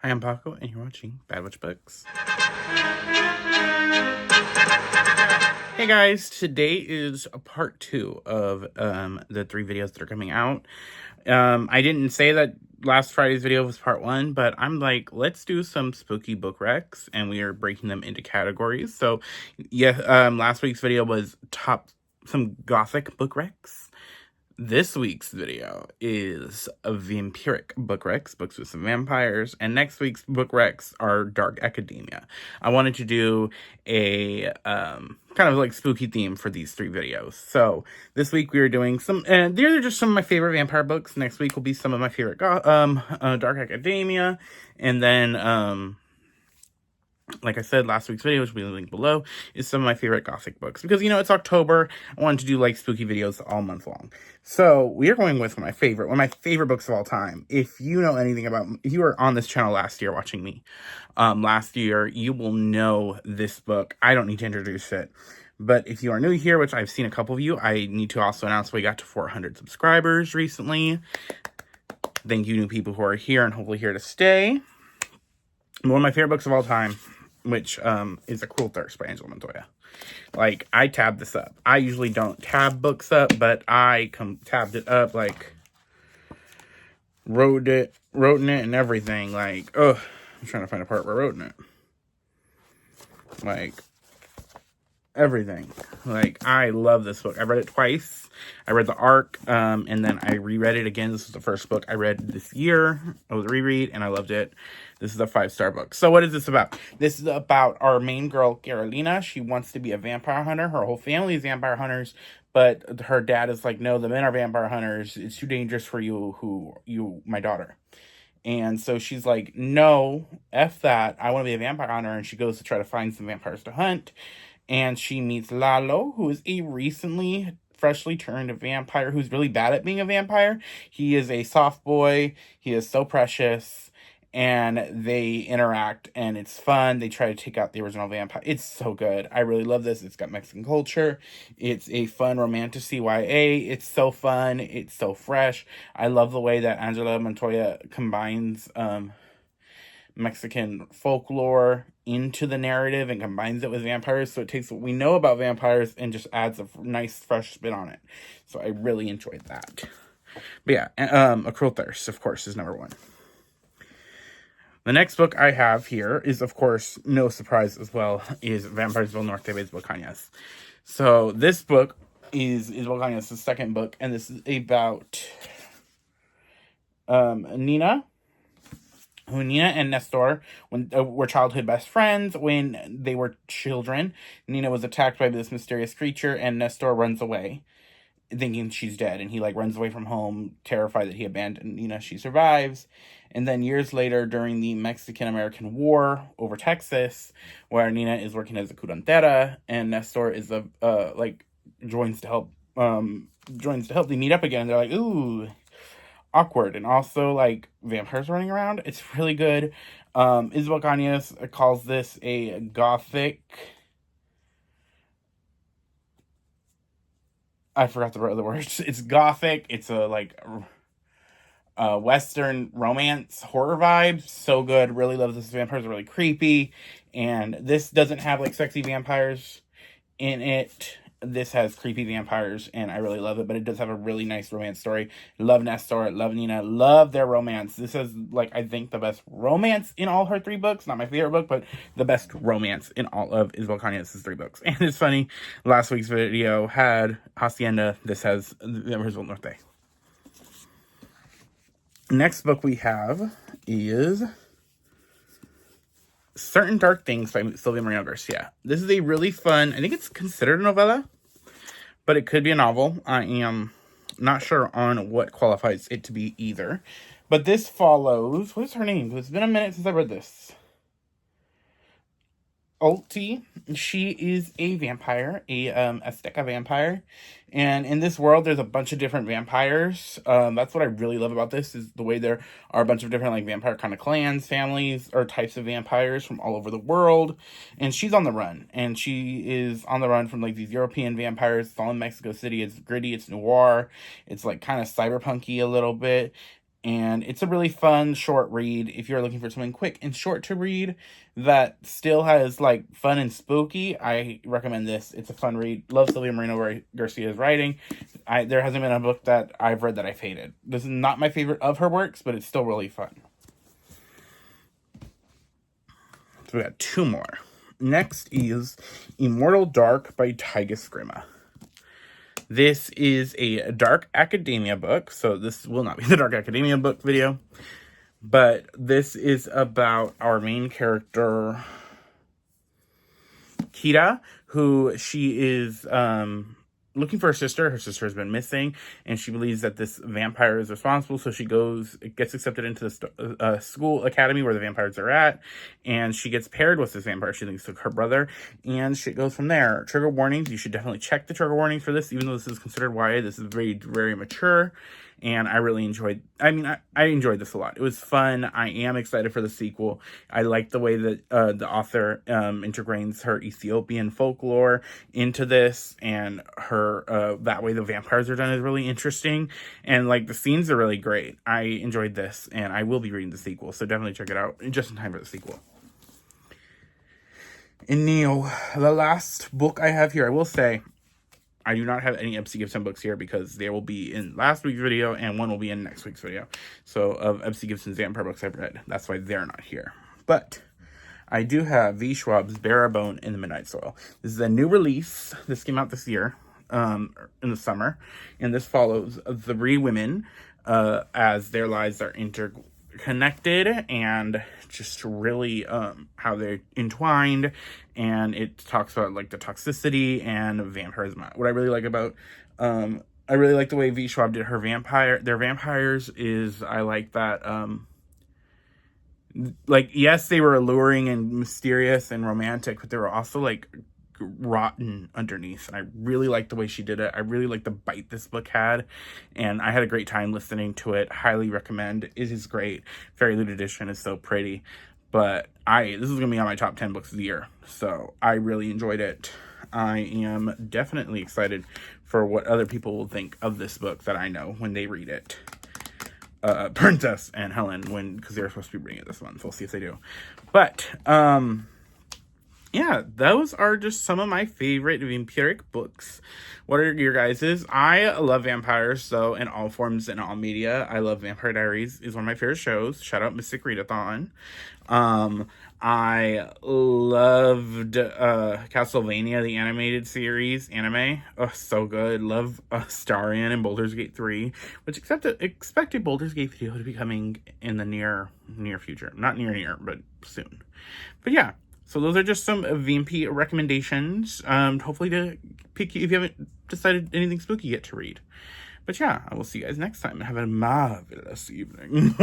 Hi, I'm Paco, and you're watching Bad Witch Books. Hey guys, today is a part 2 of the 3 videos that are coming out. I didn't say that last Friday's video was part 1, but I'm like, let's do some spooky book recs, and we are breaking them into categories. So, yeah, last week's video was some gothic book recs. This week's video is a vampiric book recs, books with some vampires, and next week's book recs are dark academia. I wanted to do a kind of like spooky theme for these 3 videos. So this week we are doing some, and these are just some of my favorite vampire books. Next week will be some of my favorite dark academia, and then like I said, last week's video, which will be linked below, is some of my favorite gothic books. Because, you know, it's October. I wanted to do, like, spooky videos all month long. So, we are going with one of my favorite books of all time. If you know anything about, if you were on this channel last year watching me, last year, you will know this book. I don't need to introduce it. But if you are new here, which I've seen a couple of you, I need to also announce we got to 400 subscribers recently. Thank you, new people who are here and hopefully here to stay. One of my favorite books of all time, which is A Cruel Thirst by Angela Montoya. Like, I tabbed this up. I usually don't tab books up, but I tabbed it up, like, wrote in it and everything. Like, I'm trying to find a part where I wrote in it. Like, everything. Like, I love this book. I read it twice. I read the arc, and then I reread it again. This was the first book I read this year. It was a reread, and I loved it. This is a 5-star book. So what is this about? This is about our main girl, Carolina. She wants to be a vampire hunter. Her whole family is vampire hunters, but her dad is like, no, the men are vampire hunters. It's too dangerous for my daughter. And so she's like, no, F that. I want to be a vampire hunter. And she goes to try to find some vampires to hunt. And she meets Lalo, who is a freshly turned vampire who's really bad at being a vampire. He is a soft boy. He is so precious. And they interact, and it's fun. They try to take out the original vampire. It's so good. I really love this. It's got Mexican culture. It's a fun romantic CYA. It's so fun. It's so fresh. I love the way that Angela Montoya combines Mexican folklore into the narrative and combines it with vampires. So it takes what we know about vampires and just adds a nice, fresh spin on it. So I really enjoyed that. But yeah, A Cruel Thirst, of course, is number 1. The next book I have here is, of course, no surprise as well, is Vampires del Norte by Isabel Cañas. So this book is Isabel Cañas' second book, and this is about Nina and Nestor were childhood best friends. When they were children, Nina was attacked by this mysterious creature, and Nestor runs away, thinking she's dead, and he runs away from home, terrified that he abandoned Nina. She survives, and then years later, during the Mexican-American War over Texas, where Nina is working as a curandera, and Nestor is joins to help. They meet up again. They're like, ooh, awkward, and also vampires running around. It's really good. Isabel Cañas calls this a gothic. I forgot the other words. It's gothic. It's a Western romance horror vibe. So good. Really love this. Vampires are really creepy, and this doesn't have sexy vampires in it. This has creepy vampires, and I really love it, but it does have a really nice romance story. Love Nestor, love Nina, love their romance. This is, I think the best romance in all her 3 books. Not my favorite book, but the best romance in all of Isabel Cañas' 3 books. And it's funny, last week's video had Hacienda. This has Vampires del Norte. Next book we have is Certain Dark Things by Silvia Moreno Garcia. This is a really fun, I think it's considered a novella, but it could be a novel. I am not sure on what qualifies it to be either. But this follows, what is her name? It's been a minute since I read this. Ulti. She is a vampire, a Azteca vampire. And in this world, there's a bunch of different vampires. That's what I really love about this, is the way there are a bunch of different vampire kind of clans, families, or types of vampires from all over the world. And she's on the run. And she is on the run from these European vampires. It's all in Mexico City. It's gritty, it's noir. It's kind of cyberpunky a little bit. And it's a really fun, short read. If you're looking for something quick and short to read that still has, like, fun and spooky, I recommend this. It's a fun read. Love Sylvia Moreno Garcia's writing. There hasn't been a book that I've read that I've hated. This is not my favorite of her works, but it's still really fun. So we got 2 more. Next is Immortal Dark by Tyga Scrima. This is a dark academia book, so this will not be the dark academia book video, but this is about our main character, Kira, who she is looking for her sister. Her sister has been missing, and she believes that this vampire is responsible, so she gets accepted into the school academy where the vampires are at, and she gets paired with this vampire. She thinks it's her brother, and shit goes from there. Trigger warnings. You should definitely check the trigger warnings for this, even though this is considered YA. This is very, very mature, and I really enjoyed, I enjoyed this a lot. It was fun. I am excited for the sequel. I like the way that the author integrates her Ethiopian folklore into this, and her, that way the vampires are done is really interesting, and, like, the scenes are really great. I enjoyed this, and I will be reading the sequel, so definitely check it out just in time for the sequel. And Neo, the last book I have here, I will say, I do not have any MC Gibson books here because they will be in last week's video and one will be in next week's video. So, of MC Gibson's vampire books I've read. That's why they're not here. But I do have V. Schwab's Barabone in the Midnight Soil. This is a new release. This came out this year, in the summer. And this follows 3 women as their lives are interconnected and just really how they're entwined, and it talks about, like, the toxicity and vampirism. What I really like about I really like the way V. Schwab did their vampires is I like that like, yes, they were alluring and mysterious and romantic, but they were also, like, rotten underneath, and I really liked the way she did it. I really liked the bite this book had, and I had a great time listening to it. Highly recommend. It is great. Fairy Loot edition is so pretty, but this is gonna be on my top 10 books of the year, so I really enjoyed it. I am definitely excited for what other people will think of this book that I know when they read it. Princess and Helen, because they're supposed to be reading it this month. We'll see if they do. But yeah, those are just some of my favorite vampiric books. What are your guys's? I love vampires, so in all forms and all media. I love Vampire Diaries. Is one of my favorite shows. Shout out Mystic Readathon. I loved Castlevania, the animated series, anime. Oh, so good. Love Starion and Baldur's Gate 3, which expected Baldur's Gate 3 to be coming in the near future. Not near, but soon. But yeah. So those are just some VMP recommendations. Hopefully to pick you if you haven't decided anything spooky yet to read. But yeah, I will see you guys next time and have a marvelous evening.